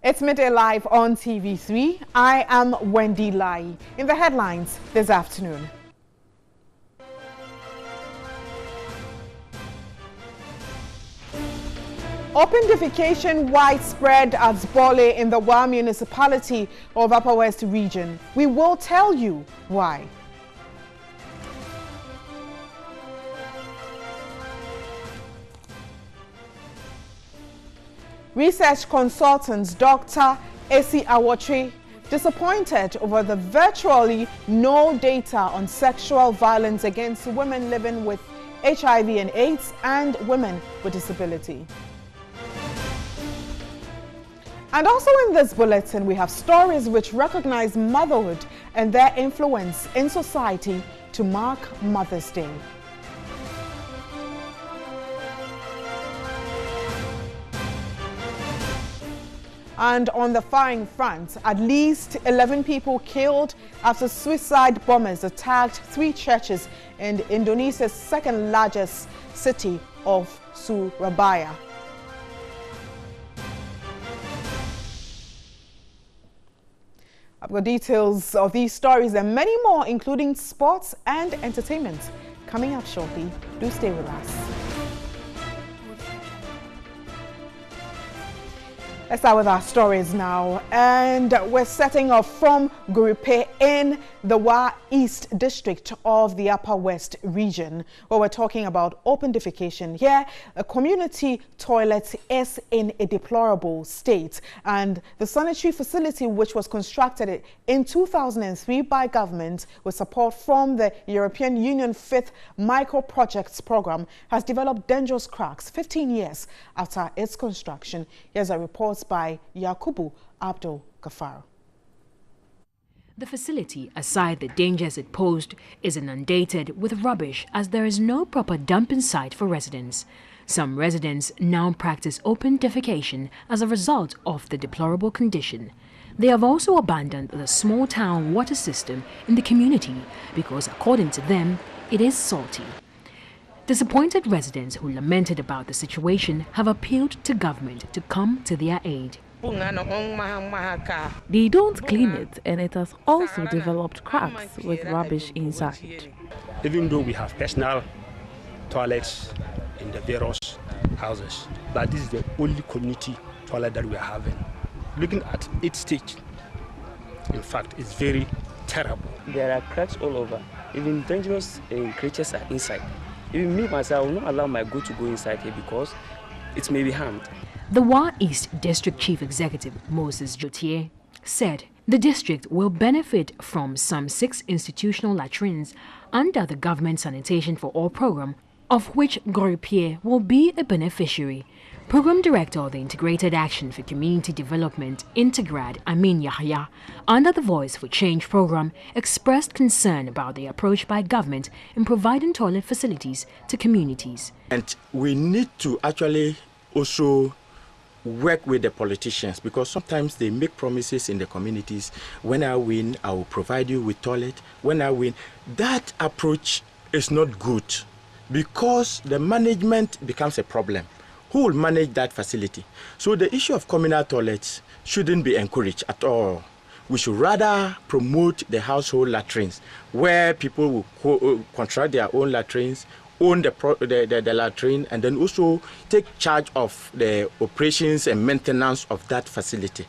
It's Midday Live on TV3. I am Wendy Lai. In the headlines this afternoon. Open defecation widespread at Zbole in the Wa municipality of Upper West region. We will tell you why. Research consultants Dr. Esi Awotri disappointed over the virtually no data on sexual violence against women living with HIV and AIDS and women with disability. And also in this bulletin, we have stories which recognize motherhood and their influence in society to mark Mother's Day. And on the firing front, at least 11 people killed after suicide bombers attacked 3 churches in Indonesia's second largest city of Surabaya. I've got details of these stories and many more, including sports and entertainment, coming up shortly. Do stay with us. Let's start with our stories now, and we're setting off from Gurupe in the Wa East district of the Upper West region, where we're talking about open defecation. Here, a community toilet is in a deplorable state, and the sanitary facility, which was constructed in 2003 by government with support from the European Union 5th Micro Projects Program, has developed dangerous cracks 15 years after its construction. Here's a report by Yakubu Abdul Ghaffar. The facility, aside the dangers it posed, is inundated with rubbish as there is no proper dumping site for residents. Some residents now practice open defecation as a result of the deplorable condition. They have also abandoned the small town water system in the community because, according to them, it is salty. Disappointed residents who lamented about the situation have appealed to government to come to their aid. They don't clean it, and it has also developed cracks with rubbish inside. Even though we have personal toilets in the various houses, but this is the only community toilet that we are having. Looking at its stage, in fact, it's very terrible. There are cracks all over. Even dangerous creatures are inside. Even me, myself, will not allow my goat to go inside here because it may be harmed. The Wa East District Chief Executive Moses Jotier said the district will benefit from some 6 institutional latrines under the Government Sanitation for All program, of which Goripie will be a beneficiary. Program Director of the Integrated Action for Community Development, Integrad Amin Yahya, under the Voice for Change program, expressed concern about the approach by government in providing toilet facilities to communities. And we need to actually also work with the politicians, because sometimes they make promises in the communities. When I win, I will provide you with toilet. When I win, that approach is not good, because the management becomes a problem. Who will manage that facility? So the issue of communal toilets shouldn't be encouraged at all. We should rather promote the household latrines, where people will construct their own latrines, own the latrine, and then also take charge of the operations and maintenance of that facility.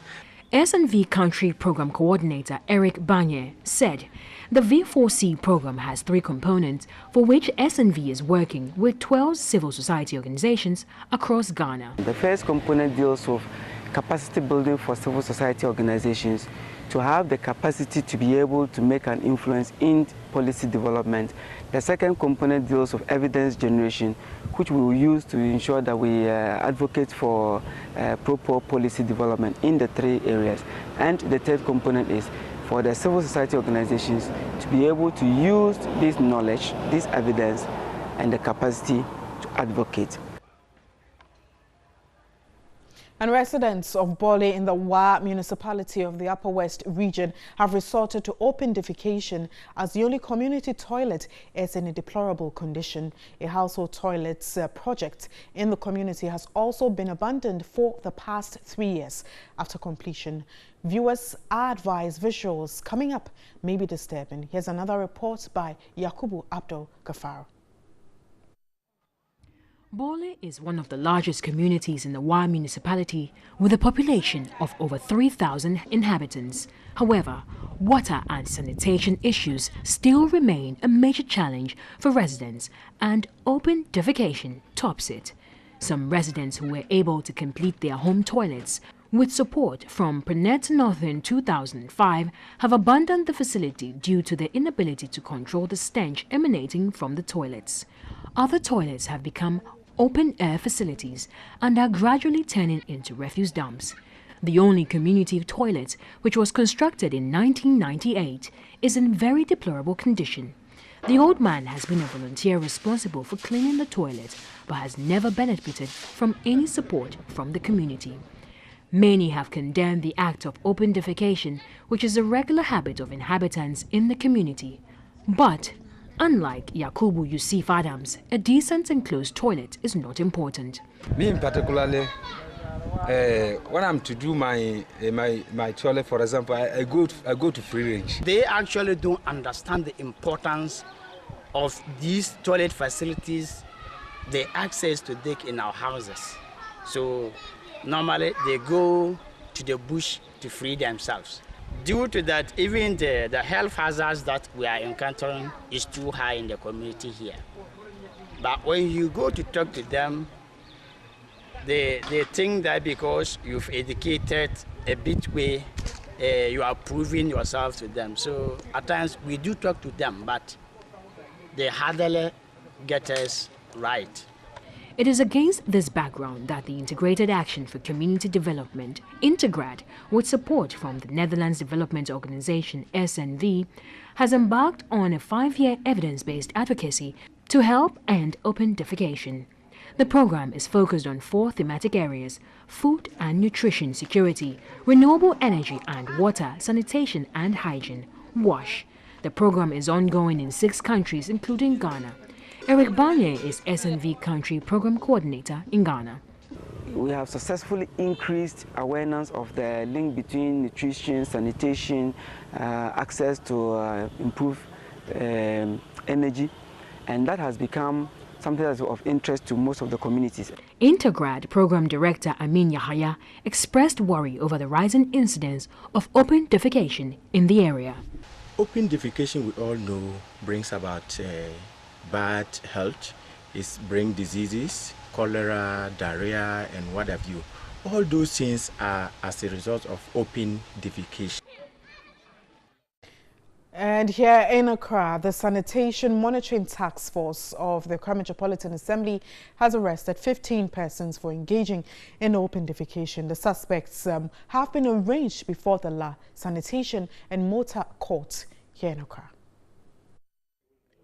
S&V Country Program Coordinator Eric Banye said the V4C program has 3 components for which S&V is working with 12 civil society organizations across Ghana. The first component deals with capacity building for civil society organizations to have the capacity to be able to make an influence in policy development. The second component deals with evidence generation, which we will use to ensure that we advocate for proper policy development in the 3 areas. And the third component is for the civil society organizations to be able to use this knowledge, this evidence, and the capacity to advocate. And residents of Bole in the Wa municipality of the Upper West region have resorted to open defecation as the only community toilet is in a deplorable condition. A household toilets project in the community has also been abandoned for the past 3 years. After completion, viewers are advised visuals coming up may be disturbing. Here's another report by Yakubu Abdul Gafar. Bole is one of the largest communities in the Wa municipality with a population of over 3,000 inhabitants. However, water and sanitation issues still remain a major challenge for residents, and open defecation tops it. Some residents who were able to complete their home toilets with support from Prenet Northern 2005 have abandoned the facility due to their inability to control the stench emanating from the toilets. Other toilets have become open-air facilities and are gradually turning into refuse dumps. The only community toilet, which was constructed in 1998, is in very deplorable condition. The old man has been a volunteer responsible for cleaning the toilet, but has never benefited from any support from the community. Many have condemned the act of open defecation, which is a regular habit of inhabitants in the community. But unlike Yakubu Yusuf Adams, a decent enclosed toilet is not important. Me in particularly, when I'm to do my toilet, for example, I go to free range. They actually don't understand the importance of these toilet facilities, the access to dig in our houses. So normally they go to the bush to free themselves. Due to that, even the health hazards that we are encountering is too high in the community here. But when you go to talk to them, they think that because you've educated a bit way, you are proving yourself to them. So at times we do talk to them, but they hardly get us right. It is against this background that the Integrated Action for Community Development, Integrad, with support from the Netherlands Development Organization (SNV), has embarked on a 5-year evidence-based advocacy to help end open defecation. The program is focused on 4 thematic areas: food and nutrition security, renewable energy and water, sanitation and hygiene, WASH. The program is ongoing in 6 countries, including Ghana. Eric Barnier is SNV Country Program Coordinator in Ghana. We have successfully increased awareness of the link between nutrition, sanitation, access to improved energy, and that has become something that's of interest to most of the communities. Integrad Program Director Amin Yahaya expressed worry over the rising incidence of open defecation in the area. Open defecation, we all know, brings about bad health. It brings diseases, cholera, diarrhea, and what have you. All those things are as a result of open defecation. And here in Accra, the Sanitation Monitoring Task Force of the Accra Metropolitan Assembly has arrested 15 persons for engaging in open defecation. The suspects have been arraigned before the La Sanitation and Motor Court here in Accra.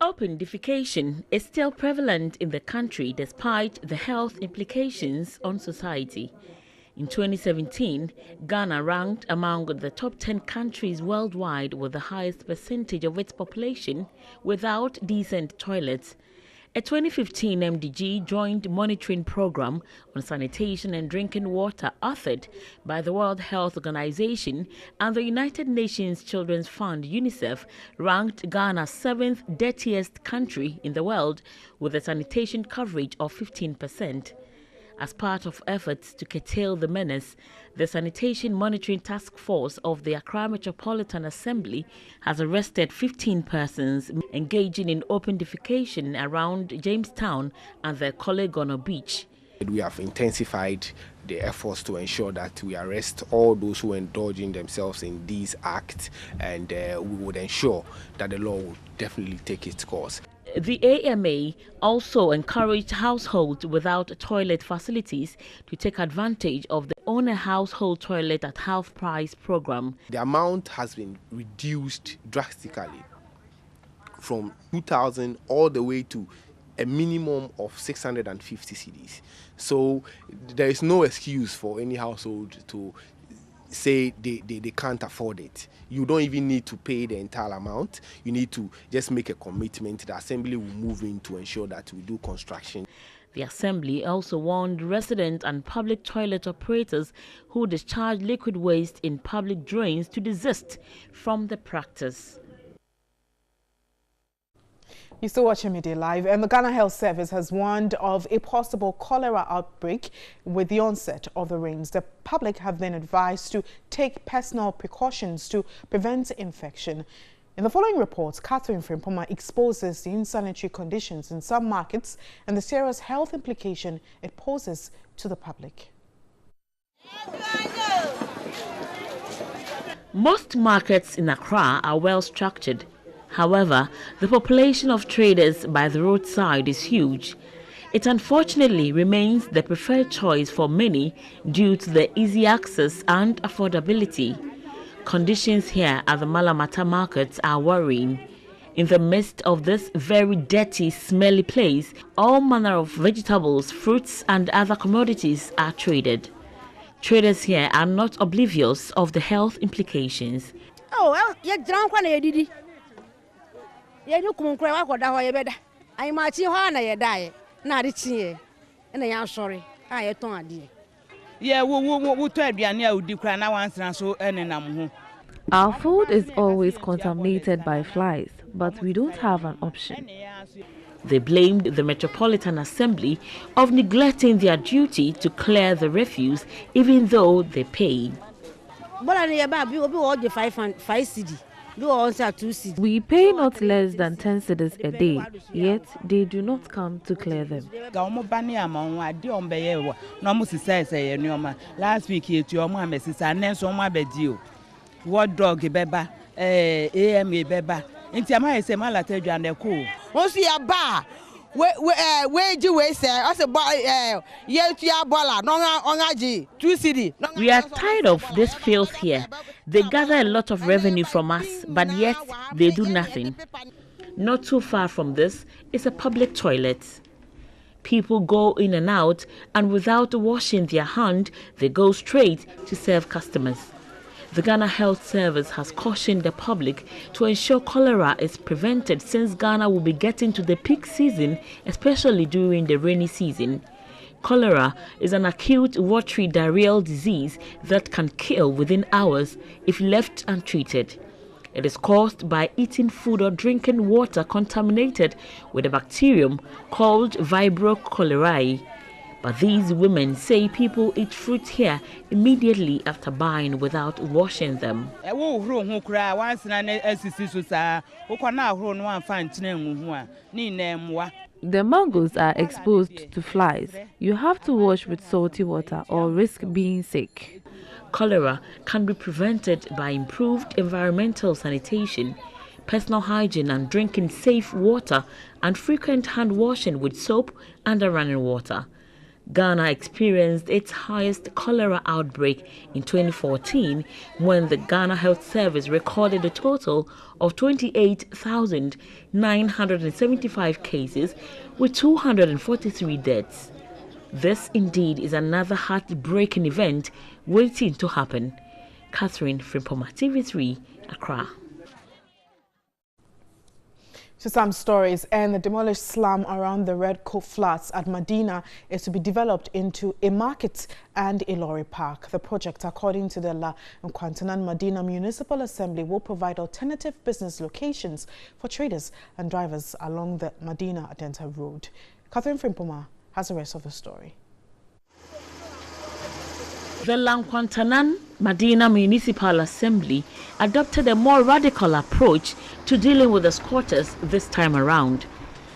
Open defecation is still prevalent in the country despite the health implications on society. In 2017, Ghana ranked among the top 10 countries worldwide with the highest percentage of its population without decent toilets. A 2015 MDG joint monitoring program on sanitation and drinking water authored by the World Health Organization and the United Nations Children's Fund UNICEF ranked Ghana 7th dirtiest country in the world with a sanitation coverage of 15%. As part of efforts to curtail the menace, the Sanitation Monitoring Task Force of the Accra Metropolitan Assembly has arrested 15 persons engaging in open defecation around Jamestown and the Kolegono Beach. We have intensified the efforts to ensure that we arrest all those who are indulging themselves in these acts, and we would ensure that the law will definitely take its course. The AMA also encouraged households without toilet facilities to take advantage of the Own a Household Toilet at Half Price program. The amount has been reduced drastically from 2,000 all the way to a minimum of 650 cedis. So there is no excuse for any household to say they can't afford it. You don't even need to pay the entire amount. You need to just make a commitment. The assembly will move in to ensure that we do construction. The assembly also warned resident and public toilet operators who discharge liquid waste in public drains to desist from the practice. You're still watching Midday Live, and the Ghana Health Service has warned of a possible cholera outbreak with the onset of the rains. The public have been advised to take personal precautions to prevent infection. In the following reports, Catherine Frimpoma exposes the insanitary conditions in some markets and the serious health implication it poses to the public. Most markets in Accra are well structured. However, the population of traders by the roadside is huge. It unfortunately remains the preferred choice for many due to the easy access and affordability. Conditions here at the Malamata markets are worrying. In the midst of this very dirty, smelly place, all manner of vegetables, fruits and other commodities are traded. Traders here are not oblivious of the health implications. Oh, well, you're drunk when you did it. You come cry what that bed. I might see how I die. Not it's here. And I am sorry. I told you. Yeah, we tried Biania would decry now once and so and Our food is always contaminated by flies, but we don't have an option. They blamed the Metropolitan Assembly of neglecting their duty to clear the refuse, even though they pay. But I about you will be all the 5 cedi. You also 2 cedi. We pay not less than 10 cedis a day, yet they do not come to clear them. Last week, your mama says, what dog beba, AMA beba. Into my say, Malate and the cool. Once you are bar, where do we say? I said, yet you are bola, no, 2 cedi. We are tired of this filth here. They gather a lot of revenue from us, but yet they do nothing. Not too far from this is a public toilet. People go in and out, and without washing their hand, they go straight to serve customers. The Ghana Health Service has cautioned the public to ensure cholera is prevented, since Ghana will be getting to the peak season, especially during the rainy season. Cholera is an acute watery diarrheal disease that can kill within hours if left untreated. It is caused by eating food or drinking water contaminated with a bacterium called Vibrio cholerae. But these women say people eat fruit here immediately after buying without washing them. The mangoes are exposed to flies. You have to wash with salty water or risk being sick. Cholera can be prevented by improved environmental sanitation, personal hygiene and drinking safe water, and frequent hand washing with soap and running water. Ghana experienced its highest cholera outbreak in 2014 when the Ghana Health Service recorded a total of 28,975 cases with 243 deaths. This indeed is another heartbreaking event waiting to happen. Catherine Frimpoma, TV3, Accra. To some stories, and the demolished slum around the Red Cove Flats at Medina is to be developed into a market and a lorry park. The project, according to the La Nkwantanan Medina Municipal Assembly, will provide alternative business locations for traders and drivers along the Medina-Adenta Road. Catherine Frimpoma has the rest of the story. The Nkwantanan Medina Municipal Assembly adopted a more radical approach to dealing with the squatters this time around.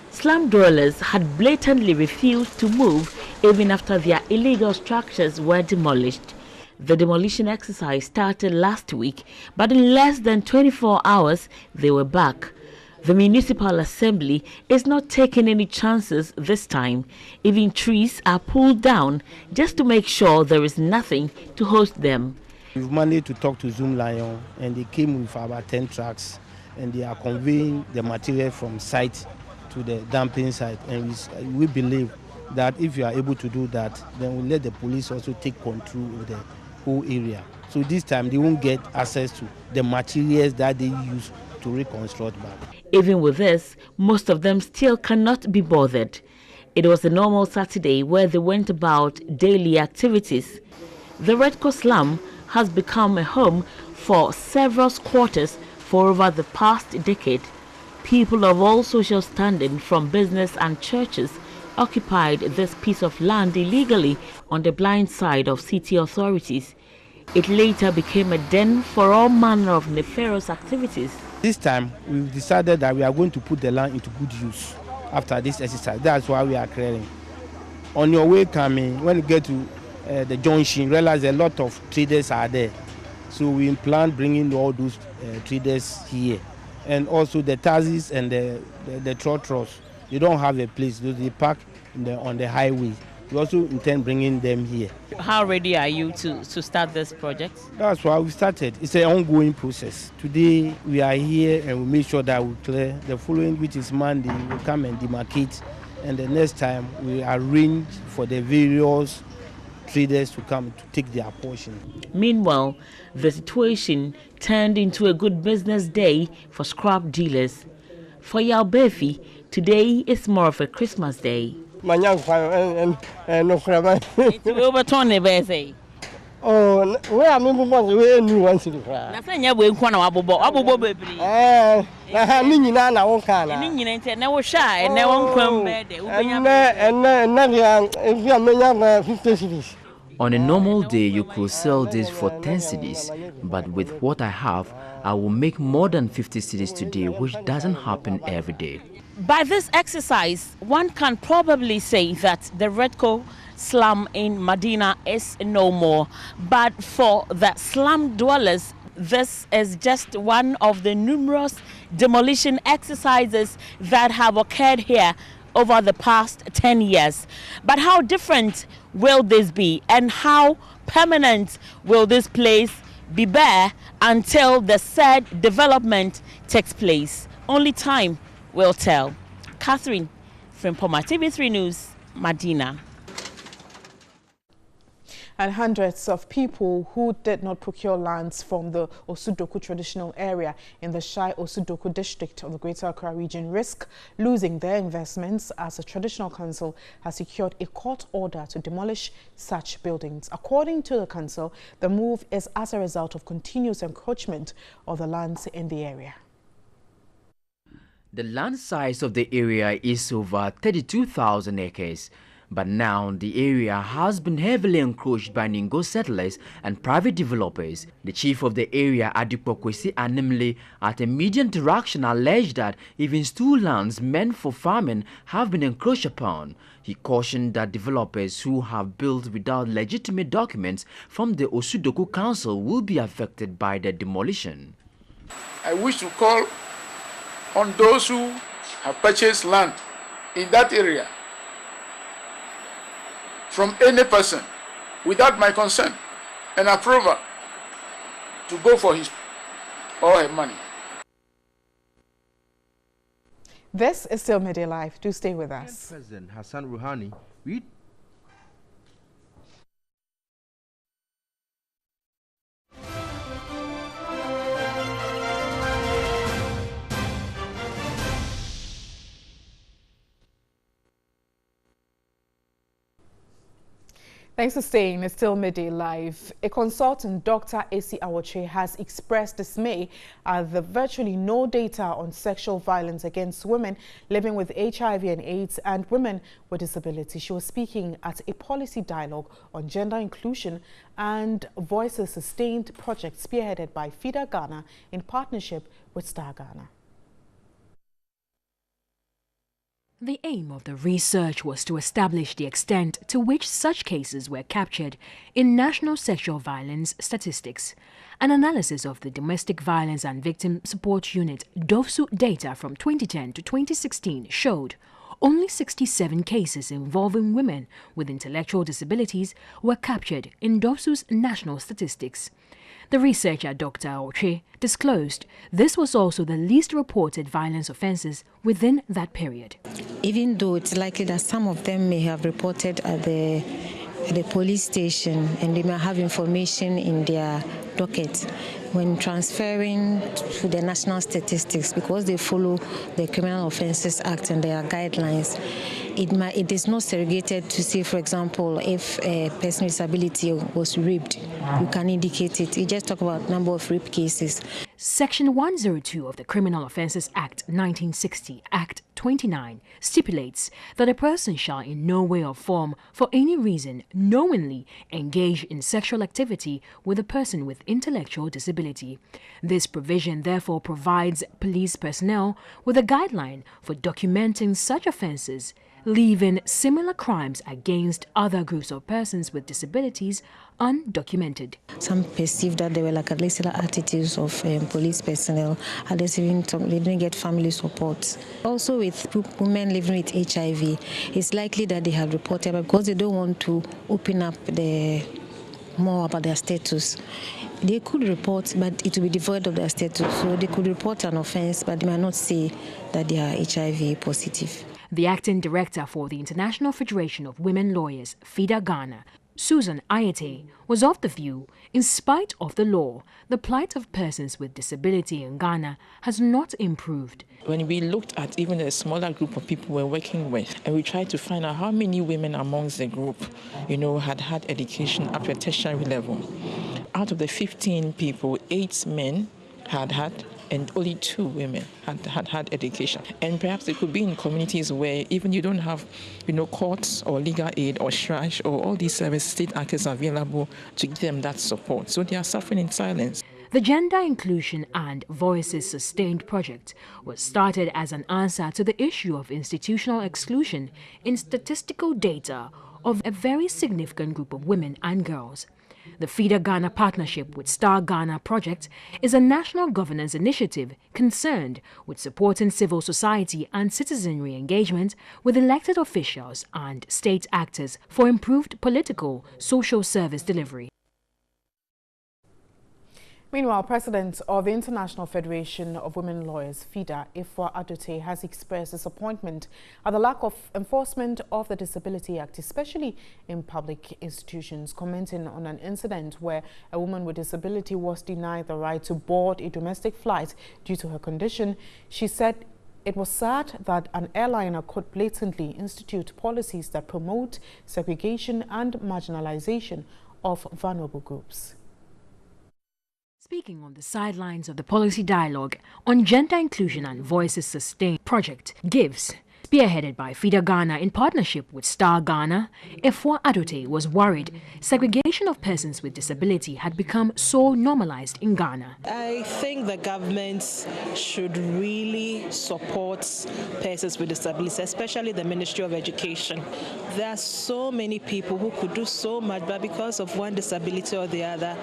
Slum dwellers had blatantly refused to move even after their illegal structures were demolished. The demolition exercise started last week, but in less than 24 hours they were back. The Municipal Assembly is not taking any chances this time. Even trees are pulled down just to make sure there is nothing to host them. We've managed to talk to Zoom Lion, and they came with about 10 trucks, and they are conveying the material from site to the dumping site, and we believe that if you are able to do that, then we'll let the police also take control of the whole area. So this time they won't get access to the materials that they use to reconstruct back. Even with this, most of them still cannot be bothered. It was a normal Saturday where they went about daily activities. The Red Coast slum has become a home for several squatters for over the past decade. People of all social standing from business and churches occupied this piece of land illegally on the blind side of city authorities. It later became a den for all manner of nefarious activities. This time, we've decided that we are going to put the land into good use after this exercise. That's why we are clearing. On your way coming, when you get to the junction, realize a lot of traders are there. So we plan bringing all those traders here. And also the taxis and the trotros, they don't have a place. They park on the highway. We also intend bringing them here. How ready are you to start this project? That's why we started. It's an ongoing process. Today we are here and we make sure that we clear. The following, which is Monday, we'll come and demarcate. And the next time we arrange for the various traders to come to take their portion. Meanwhile, the situation turned into a good business day for scrap dealers. For Yalbefi, today is more of a Christmas day. Oh, we are we new ones in the crowd. Nothing you will come up about baby. Never shy, and never come bed. On a normal day, you could sell this for 10 cedis, but with what I have, I will make more than 50 cedis today, which doesn't happen every day. By this exercise, one can probably say that the Redco slum in Medina is no more. But for the slum dwellers, this is just one of the numerous demolition exercises that have occurred here over the past 10 years. But how different will this be, and how permanent will this place be bare until the said development takes place? Only time will tell. Catherine from Poma TV3 News, Medina. And hundreds of people who did not procure lands from the Osudoku traditional area in the Shai Osudoku district of the Greater Accra region risk losing their investments as the traditional council has secured a court order to demolish such buildings. According to the council, the move is as a result of continuous encroachment of the lands in the area. The land size of the area is over 32,000 acres. But now the area has been heavily encroached by Ningo settlers and private developers. The chief of the area, Adipo Kwesi Animle, at a media interaction alleged that even stool lands meant for farming have been encroached upon. He cautioned that developers who have built without legitimate documents from the Osudoku Council will be affected by the demolition. I wish to call on those who have purchased land in that area from any person without my consent and approval to go for his or her money. This is still Midday Live. Do stay with us. President Hassan Rouhani, we Thanks for staying. It's still Midday Live. A consultant, Dr. A.C. Awoche, has expressed dismay at the virtually no data on sexual violence against women living with HIV and AIDS and women with disability. She was speaking at a policy dialogue on gender inclusion and Voices Sustained project spearheaded by FIDA Ghana in partnership with Star Ghana. The aim of the research was to establish the extent to which such cases were captured in national sexual violence statistics. An analysis of the Domestic Violence and Victim Support Unit DOVSU data from 2010 to 2016 showed only 67 cases involving women with intellectual disabilities were captured in DOVSU's national statistics. The researcher Dr. Oche disclosed this was also the least reported violence offences within that period. Even though it's likely that some of them may have reported at the police station and they may have information in their docket, when transferring to the national statistics, because they follow the Criminal Offences Act and their guidelines, it is not segregated to say, for example, if a person with disability was raped, you can indicate it. You just talk about number of rape cases. Section 102 of the Criminal Offences Act 1960, Act 29, stipulates that a person shall in no way or form, for any reason, knowingly engage in sexual activity with a person with intellectual disability. This provision therefore provides police personnel with a guideline for documenting such offences, leaving similar crimes against other groups of persons with disabilities undocumented. Some perceived that they were like laissez-faire attitudes of police personnel. Others even they didn't get family support. Also with women living with HIV, it's likely that they have reported, but because they don't want to open up more about their status. They could report, but it will be devoid of their status. So they could report an offense, but they might not say that they are HIV positive. The acting director for the International Federation of Women Lawyers, FIDA Ghana, Susan Ayete, was of the view, in spite of the law, the plight of persons with disability in Ghana has not improved. When we looked at even a smaller group of people we're working with, and we tried to find out how many women amongst the group, had education up to a tertiary level. Out of the 15 people, 8 men had and only 2 women had education. And perhaps it could be in communities where even you don't have, courts or legal aid or SHRASH or all these services, state actors available to give them that support. So they are suffering in silence. The Gender Inclusion and Voices Sustained project was started as an answer to the issue of institutional exclusion in statistical data of a very significant group of women and girls. The FIDA Ghana partnership with Star Ghana project is a national governance initiative concerned with supporting civil society and citizenry engagement with elected officials and state actors for improved political social service delivery. Meanwhile, President of the International Federation of Women Lawyers, FIDA, Ifwa Adote, has expressed disappointment at the lack of enforcement of the Disability Act, especially in public institutions, commenting on an incident where a woman with disability was denied the right to board a domestic flight due to her condition. She said it was sad that an airliner could blatantly institute policies that promote segregation and marginalization of vulnerable groups. Speaking on the sidelines of the policy dialogue on Gender Inclusion and Voices Sustained project GIVES, spearheaded by FIDA Ghana in partnership with Star Ghana, Ifwa Adote was worried segregation of persons with disability had become so normalized in Ghana. I think the government should really support persons with disabilities, especially the Ministry of Education. There are so many people who could do so much, but because of one disability or the other,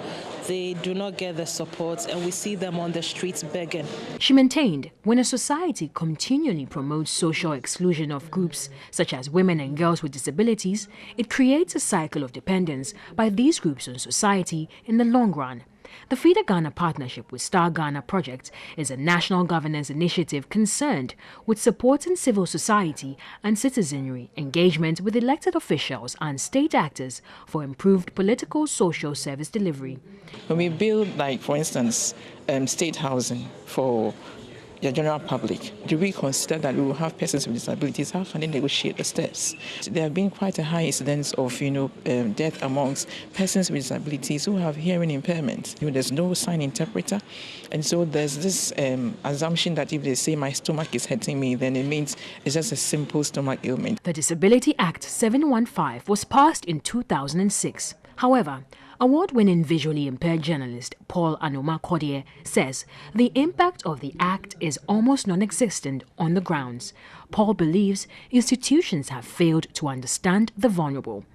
they do not get the support, and we see them on the streets begging. She maintained when a society continually promotes social exclusion of groups such as women and girls with disabilities, it creates a cycle of dependence by these groups on society in the long run. The FIDA Ghana partnership with Star Ghana project is a national governance initiative concerned with supporting civil society and citizenry engagement with elected officials and state actors for improved political social service delivery. When we build, like, for instance, state housing for the general public, do we consider that we will have persons with disabilities? How can they negotiate the steps? There have been quite a high incidence of, death amongst persons with disabilities who have hearing impairment. There's no sign interpreter, and so there's this assumption that if they say my stomach is hurting me, then it means it's just a simple stomach ailment. The Disability Act 715 was passed in 2006. However, award-winning visually impaired journalist Paul Anoma Kodie says the impact of the act is almost non-existent on the grounds. Paul believes institutions have failed to understand the vulnerable.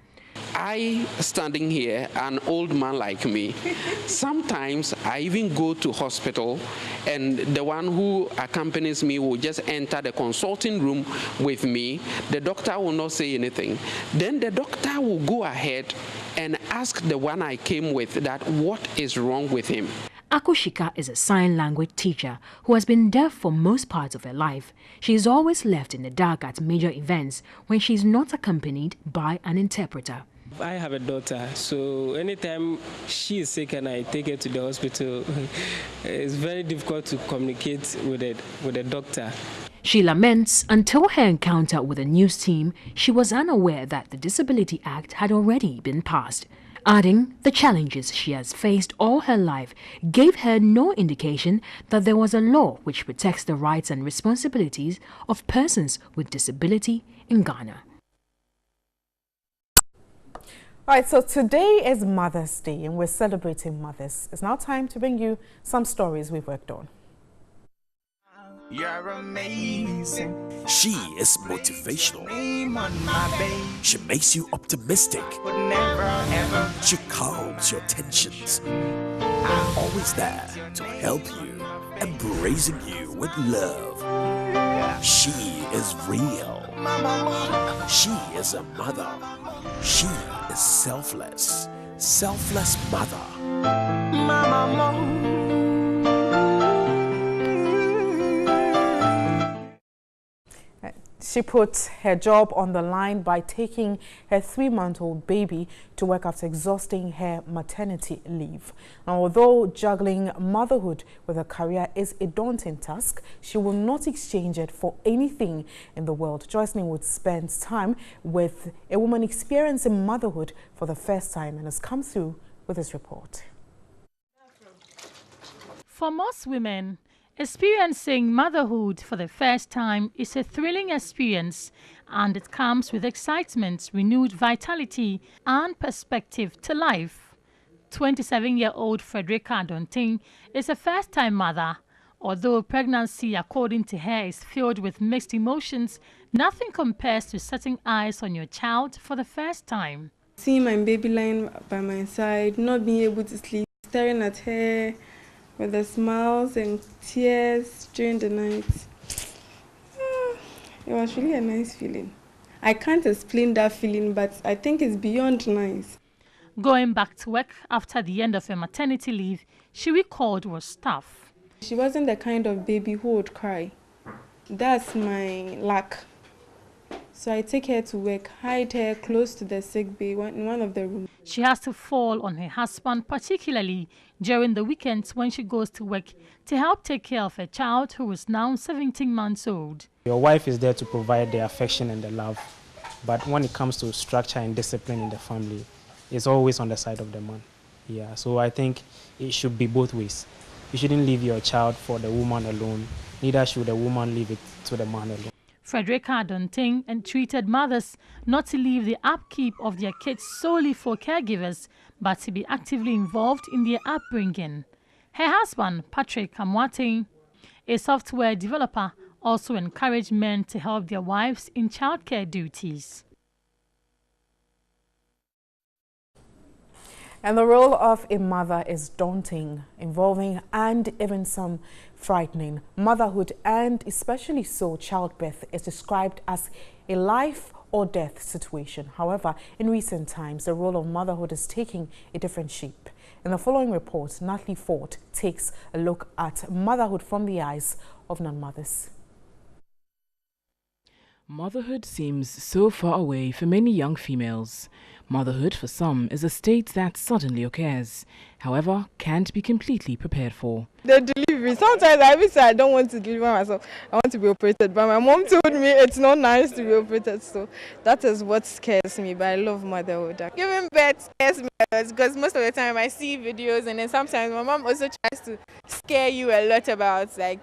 I standing here, an old man like me, sometimes I even go to hospital and the one who accompanies me will just enter the consulting room with me. The doctor will not say anything. Then the doctor will go ahead and ask the one I came with that what is wrong with him. Akushika is a sign language teacher who has been deaf for most parts of her life. She is always left in the dark at major events when she is not accompanied by an interpreter. I have a daughter, so anytime she is sick and I take her to the hospital, it's very difficult to communicate with the doctor. She laments until her encounter with the news team, she was unaware that the Disability Act had already been passed. Adding, the challenges she has faced all her life gave her no indication that there was a law which protects the rights and responsibilities of persons with disability in Ghana. All right, so today is Mother's Day and we're celebrating mothers. It's now time to bring you some stories we've worked on. You're amazing. She is motivational. She makes you optimistic. She calms your tensions. Always there to help you, embracing you with love. She is real. She is a mother. She is selfless. Selfless mother. She put her job on the line by taking her 3-month-old baby to work after exhausting her maternity leave. Now, although juggling motherhood with a career is a daunting task, she will not exchange it for anything in the world. Joycelyn Wood spends time with a woman experiencing motherhood for the first time and has come through with this report. For most women, experiencing motherhood for the first time is a thrilling experience, and it comes with excitement, renewed vitality, and perspective to life. 27-year-old Frederica Adonting is a first-time mother. Although pregnancy, according to her, is filled with mixed emotions, nothing compares to setting eyes on your child for the first time. Seeing my baby lying by my side, not being able to sleep, staring at her, with the smiles and tears during the night. It was really a nice feeling. I can't explain that feeling, but I think it's beyond nice. Going back to work after the end of her maternity leave, she recalled was tough. She wasn't the kind of baby who would cry. That's my lack. So I take her to work, hide her close to the sick bay in one of the rooms. She has to fall on her husband, particularly during the weekends when she goes to work, to help take care of her child who is now 17 months old. Your wife is there to provide the affection and the love, but when it comes to structure and discipline in the family, it's always on the side of the man. Yeah, so I think it should be both ways. You shouldn't leave your child for the woman alone, neither should the woman leave it to the man alone. Frederica Adonting entreated mothers not to leave the upkeep of their kids solely for caregivers, but to be actively involved in their upbringing. Her husband, Patrick Amwate, a software developer, also encouraged men to help their wives in childcare duties. And the role of a mother is daunting, involving and even some frightening. Motherhood, and especially so childbirth, is described as a life or death situation. However, in recent times, the role of motherhood is taking a different shape. In the following report, Natalie Ford takes a look at motherhood from the eyes of non-mothers. Motherhood seems so far away for many young females. Motherhood, for some, is a state that suddenly occurs, however, can't be completely prepared for. The delivery, sometimes I wish I don't want to deliver myself, I want to be operated, but my mom told me it's not nice to be operated, so that is what scares me, but I love motherhood. Giving birth scares me because most of the time I see videos, and then sometimes my mom also tries to scare you a lot about, like,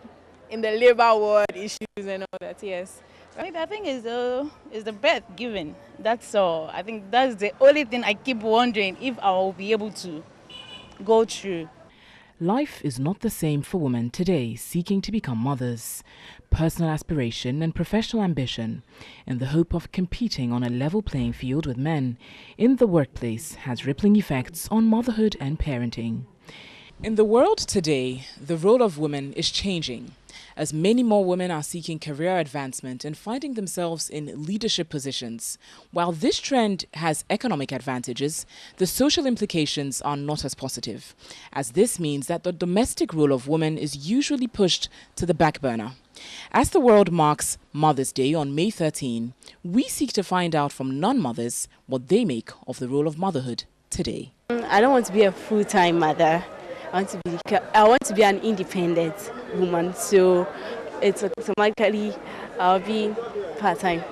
in the labor ward issues and all that, yes. I think is the birth given. That's all. I think that's the only thing I keep wondering if I will be able to go through. Life is not the same for women today seeking to become mothers. Personal aspiration and professional ambition, in the hope of competing on a level playing field with men in the workplace, has rippling effects on motherhood and parenting. In the world today, the role of women is changing, as many more women are seeking career advancement and finding themselves in leadership positions. While this trend has economic advantages, the social implications are not as positive, as this means that the domestic role of women is usually pushed to the back burner. As the world marks Mother's Day on May 13, we seek to find out from non-mothers what they make of the role of motherhood today. I don't want to be a full-time mother. I want to be an independent woman, so it's automatically I'll be part-time.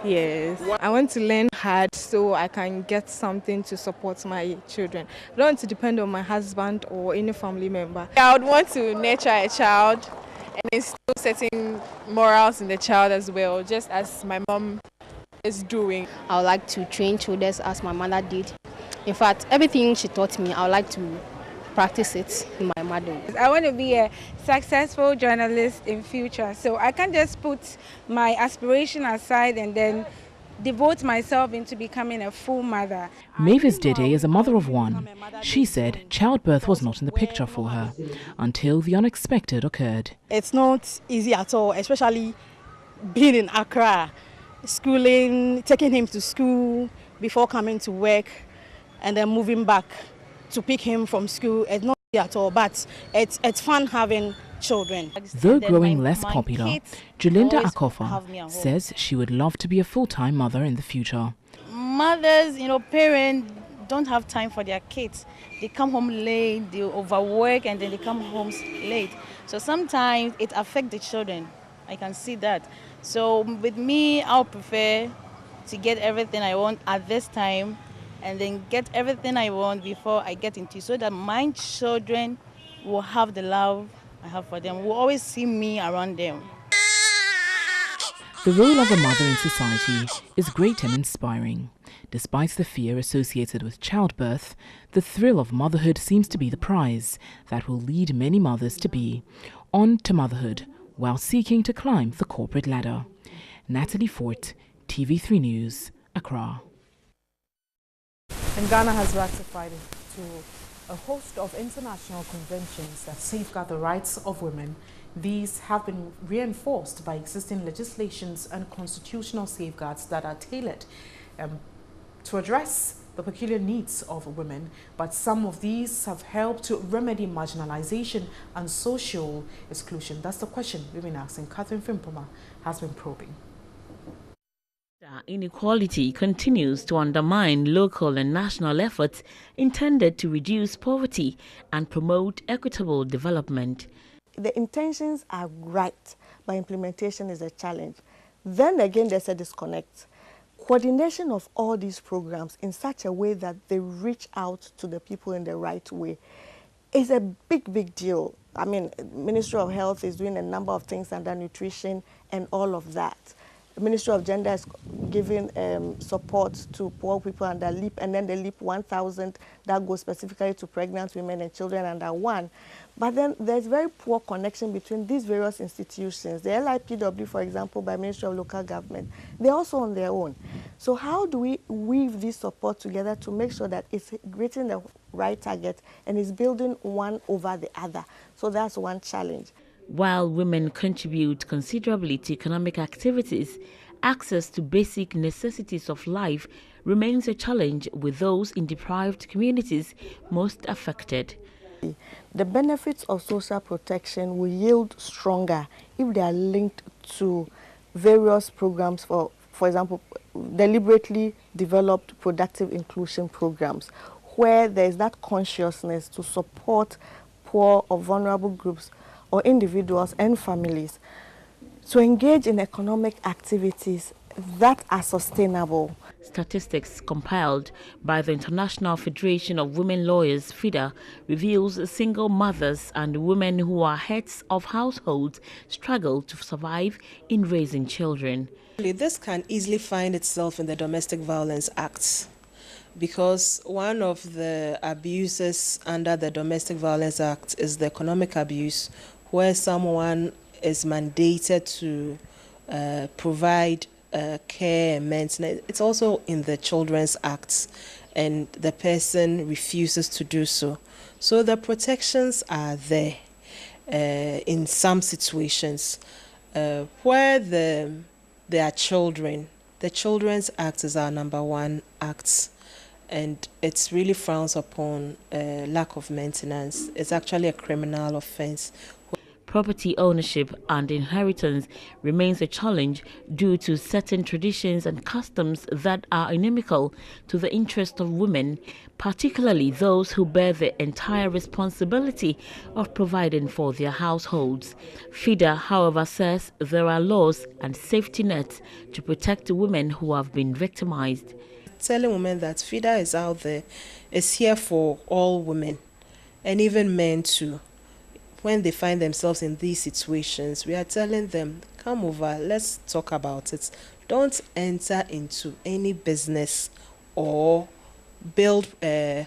Yes. I want to learn hard so I can get something to support my children. I don't want to depend on my husband or any family member. I would want to nurture a child and instill certain morals in the child as well, just as my mom is doing. I would like to train children as my mother did. In fact, everything she taught me, I would like to practice it in my mother. I want to be a successful journalist in future, so I can't just put my aspiration aside and then devote myself into becoming a full mother. Mavis Midday is a mother of one. She said childbirth was not in the picture for her until the unexpected occurred. It's not easy at all, especially being in Accra, schooling, taking him to school before coming to work and then moving back to pick him from school. It's not easy at all, but it's fun having children. Though growing less popular, Julinda Akofa says she would love to be a full-time mother in the future. Mothers, parents don't have time for their kids. They come home late, they overwork, and then they come home late. So sometimes it affects the children. I can see that. So with me, I'll prefer to get everything I want at this time and then get everything I want before I get into it, so that my children will have the love I have for them, will always see me around them. The role of a mother in society is great and inspiring. Despite the fear associated with childbirth, the thrill of motherhood seems to be the prize that will lead many mothers to be on to motherhood while seeking to climb the corporate ladder. Natalie Fort, TV3 News, Accra. And Ghana has ratified to a host of international conventions that safeguard the rights of women. These have been reinforced by existing legislations and constitutional safeguards that are tailored to address the peculiar needs of women. But some of these have helped to remedy marginalization and social exclusion. That's the question we've been asking. Catherine Frimpoma has been probing. Inequality continues to undermine local and national efforts intended to reduce poverty and promote equitable development. The intentions are right, but implementation is a challenge. Then again, there's a disconnect. Coordination of all these programs in such a way that they reach out to the people in the right way is a big deal. I mean, Ministry of Health is doing a number of things under nutrition and all of that. The Ministry of Gender is giving support to poor people under LEAP, and then the LEAP 1000 that goes specifically to pregnant women and children under 1. But then there's very poor connection between these various institutions. The LIPW, for example, by Ministry of Local Government, they're also on their own. So how do we weave this support together to make sure that it's reaching the right target and is building one over the other? So that's one challenge. While women contribute considerably to economic activities, access to basic necessities of life remains a challenge with those in deprived communities most affected. The benefits of social protection will yield stronger if they are linked to various programs, for example, deliberately developed productive inclusion programs, where there is that consciousness to support poor or vulnerable groups or individuals and families to engage in economic activities that are sustainable. Statistics compiled by the International Federation of Women Lawyers, FIDA, reveals single mothers and women who are heads of households struggle to survive in raising children. This can easily find itself in the Domestic Violence Acts, because one of the abuses under the Domestic Violence Act is the economic abuse, where someone is mandated to provide care and maintenance. It's also in the Children's Act, and the person refuses to do so. So the protections are there in some situations where there are children. The Children's Act is our #1 act, and it's really frowns upon lack of maintenance. It's actually a criminal offense. Property ownership and inheritance remains a challenge due to certain traditions and customs that are inimical to the interest of women, particularly those who bear the entire responsibility of providing for their households. FIDA, however, says there are laws and safety nets to protect women who have been victimized. Telling women that FIDA is out there, is here for all women, and even men too. When they find themselves in these situations, we are telling them, come over, let's talk about it. Don't enter into any business or build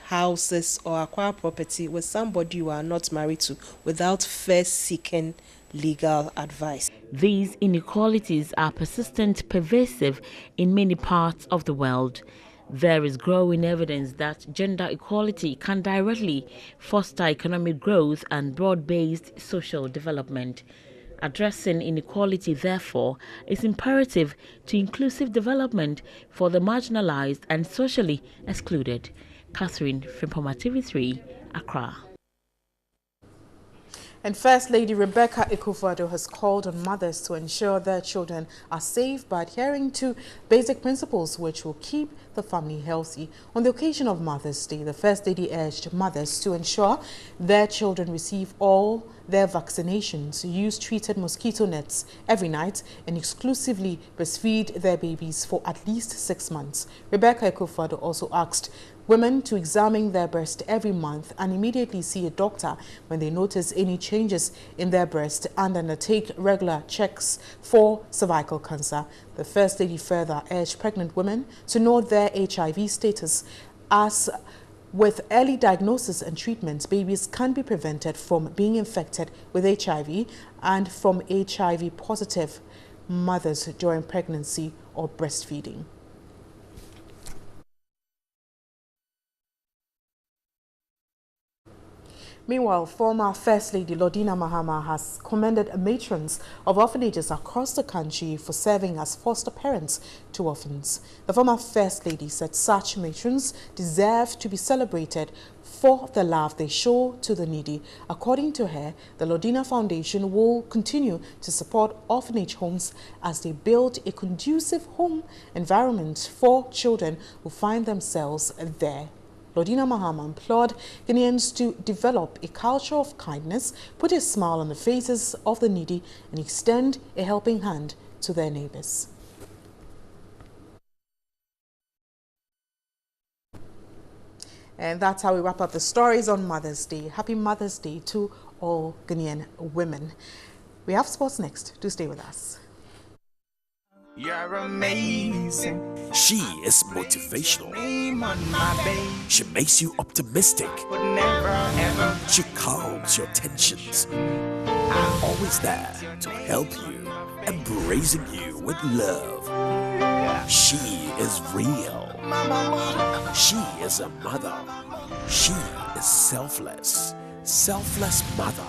houses or acquire property with somebody you are not married to without first seeking legal advice. These inequalities are persistent, pervasive in many parts of the world. There is growing evidence that gender equality can directly foster economic growth and broad-based social development. Addressing inequality, therefore, is imperative to inclusive development for the marginalized and socially excluded. Catherine Frimpoma, TV3, Accra. And First Lady Rebecca Ekufuado has called on mothers to ensure their children are safe by adhering to basic principles which will keep the family healthy. On the occasion of Mother's Day, the First Lady urged mothers to ensure their children receive all their vaccinations, use treated mosquito nets every night, and exclusively breastfeed their babies for at least 6 months. Rebecca Ekufuado also asked women to examine their breast every month and immediately see a doctor when they notice any changes in their breast and undertake regular checks for cervical cancer. The First Lady further urged pregnant women to know their HIV status, as with early diagnosis and treatment, babies can be prevented from being infected with HIV and from HIV-positive mothers during pregnancy or breastfeeding. Meanwhile, former First Lady Lordina Mahama has commended matrons of orphanages across the country for serving as foster parents to orphans. The former First Lady said such matrons deserve to be celebrated for the love they show to the needy. According to her, the Lordina Foundation will continue to support orphanage homes as they build a conducive home environment for children who find themselves there. Lordina Mahama implored Ghanaians to develop a culture of kindness, put a smile on the faces of the needy, and extend a helping hand to their neighbors. And that's how we wrap up the stories on Mother's Day. Happy Mother's Day to all Ghanaian women. We have sports next. Do stay with us. You're amazing. She is motivational. She makes you optimistic. But never, ever. She calms your tensions. I'm always there to help you, embracing you with love. She is real. She is a mother. She is selfless. Selfless mother.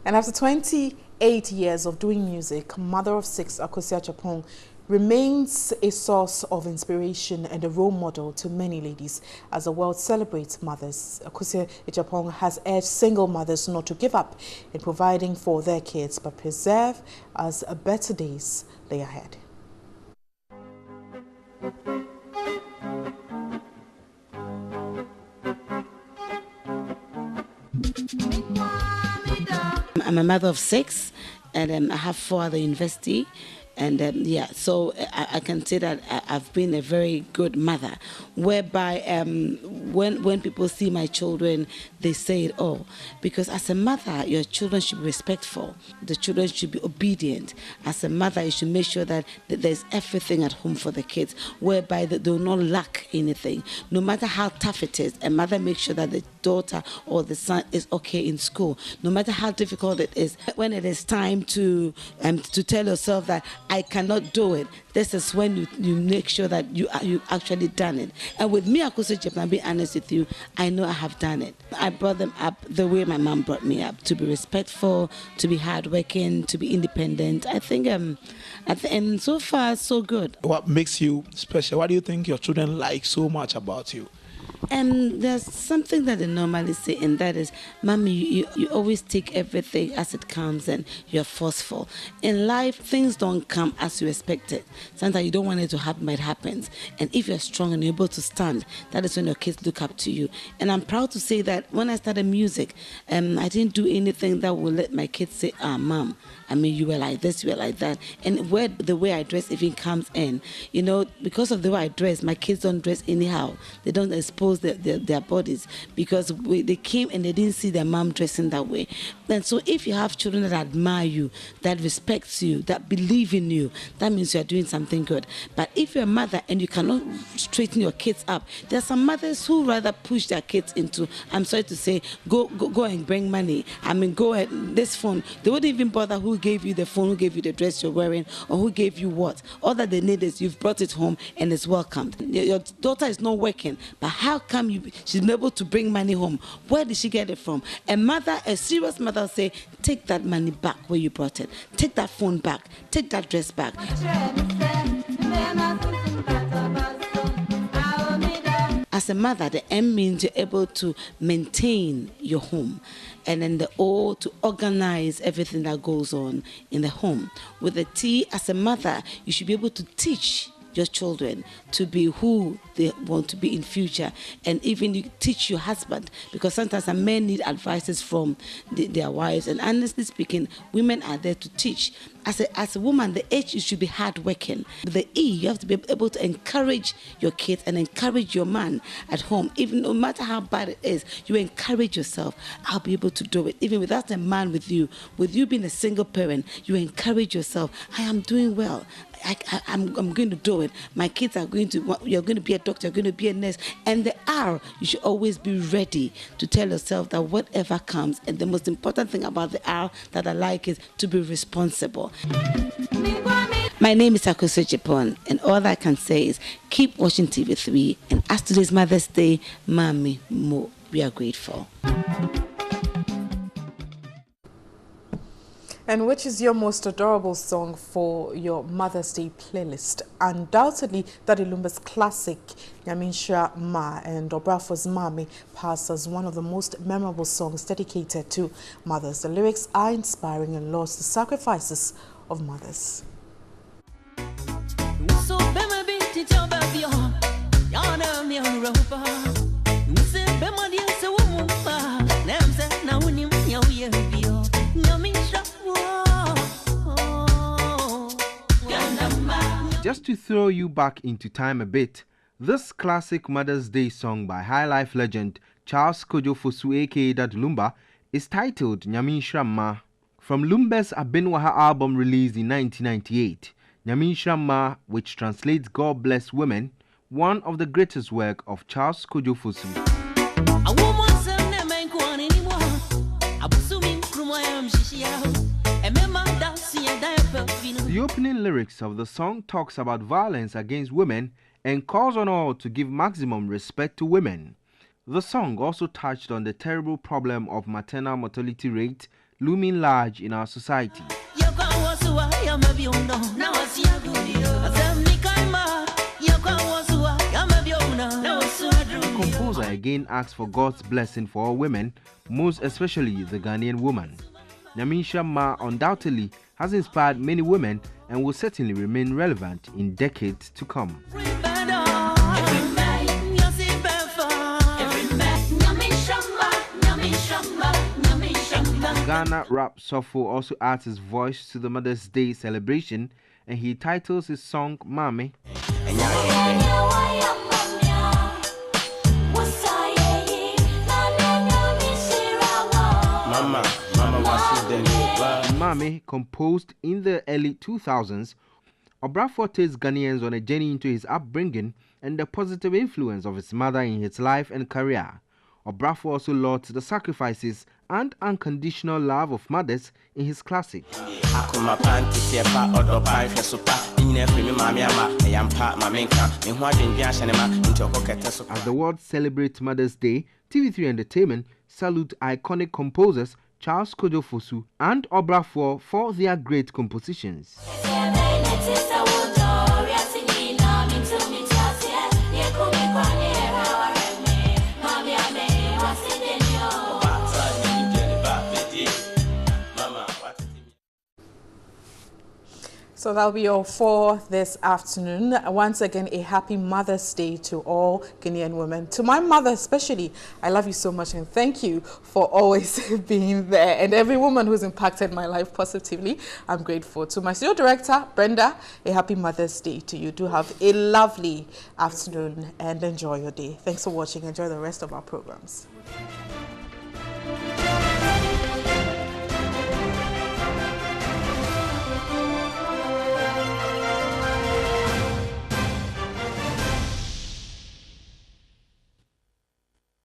And after 28 years of doing music, mother of 6 Akosua Acheampong remains a source of inspiration and a role model to many ladies as the world celebrates mothers. Akosua Acheampong has urged single mothers not to give up in providing for their kids, but persevere as better days lay ahead. I'm a mother of 6, and I have 4 at the university, And yeah, so I can say that I've been a very good mother, whereby when people see my children, they say it all. Because as a mother, your children should be respectful. The children should be obedient. As a mother, you should make sure that there's everything at home for the kids, whereby they will not lack anything. No matter how tough it is, a mother makes sure that the daughter or the son is okay in school. No matter how difficult it is, when it is time to tell yourself that I cannot do it, this is when you make sure that you actually done it. And with me, Akoso Japan, being honest with you, I know I have done it. I brought them up the way my mom brought me up, to be respectful, to be hardworking, to be independent. I think, and so far, so good. What makes you special? What do you think your children like so much about you? And there's something that they normally say, and that is, Mommy, you always take everything as it comes and you're forceful. In life, things don't come as you expect it. Sometimes you don't want it to happen, but it happens. And if you're strong and you're able to stand, that is when your kids look up to you. And I'm proud to say that when I started music, I didn't do anything that would let my kids say, Mom, I mean, you were like this, you were like that. And where the way I dress even comes in, you know, because of the way I dress, my kids don't dress anyhow. They don't expose their bodies, because they came and they didn't see their mom dressing that way. And so if you have children that admire you, that respects you, that believe in you, that means you're doing something good. But if you're a mother and you cannot straighten your kids up, there are some mothers who rather push their kids into, I'm sorry to say, go and bring money. I mean, go ahead, this phone. They wouldn't even bother who gave you the phone, who gave you the dress you're wearing, or who gave you what. All that they need is you've brought it home and it's welcomed. Your daughter is not working, but how come she's been able to bring money home? Where did she get it from? A serious mother will say, take that money back where you brought it. Take that phone back. Take that dress back. As a mother, the M means you're able to maintain your home, and then the O, to organize everything that goes on in the home. With the T, as a mother, you should be able to teach your children to be who they want to be in future, and even you teach your husband, because sometimes some men need advices from their wives, and honestly speaking, women are there to teach. As a woman, the H, you should be hardworking. With the E, you have to be able to encourage your kids and encourage your man at home. Even no matter how bad it is, you encourage yourself. I'll be able to do it. Even without a man with you being a single parent, you encourage yourself. I am doing well. I'm going to do it. My kids are you're going to be a doctor, you're going to be a nurse. And the R, you should always be ready to tell yourself that whatever comes, and the most important thing about the R that I like is to be responsible. My name is Akoso Japan, and all that I can say is keep watching TV3. And as today's Mother's Day, Mommy Mo, we are grateful. And which is your most adorable song for your Mother's Day playlist? Undoubtedly, Daddy Lumba's classic, Nyaminsha Ma and Obrafo's Mami, passed as one of the most memorable songs dedicated to mothers. The lyrics are inspiring and laud the sacrifices of mothers. Just to throw you back into time a bit, this classic Mother's Day song by High Life legend Charles Kojo Fosu aka Daddy Lumba is titled Nyaminsha Ma. From Lumba's Abenwaha album released in 1998, Nyaminsha Ma, which translates God Bless Women, one of the greatest work of Charles Kojo Fosu. The opening lyrics of the song talks about violence against women and calls on all to give maximum respect to women. The song also touched on the terrible problem of maternal mortality rate looming large in our society. The composer again asks for God's blessing for all women, most especially the Ghanaian woman. Nyaminsha Ma undoubtedly has inspired many women and will certainly remain relevant in decades to come. Ghana rap Sofo also adds his voice to the Mother's Day celebration and he titles his song Mame. Mame, composed in the early 2000s, Obrafour takes Ghanaians on a journey into his upbringing and the positive influence of his mother in his life and career. Obrafour also lauds the sacrifices and unconditional love of mothers in his classic. As the world celebrates Mother's Day, TV3 Entertainment salute iconic composers Charles Kojo Fosu and Obrafour for their great compositions. So that'll be all for this afternoon. Once again, a happy Mother's Day to all Guinean women. To my mother especially, I love you so much and thank you for always being there. And every woman who's impacted my life positively, I'm grateful. To my studio director, Brenda, a happy Mother's Day to you. Do have a lovely afternoon and enjoy your day. Thanks for watching. Enjoy the rest of our programs.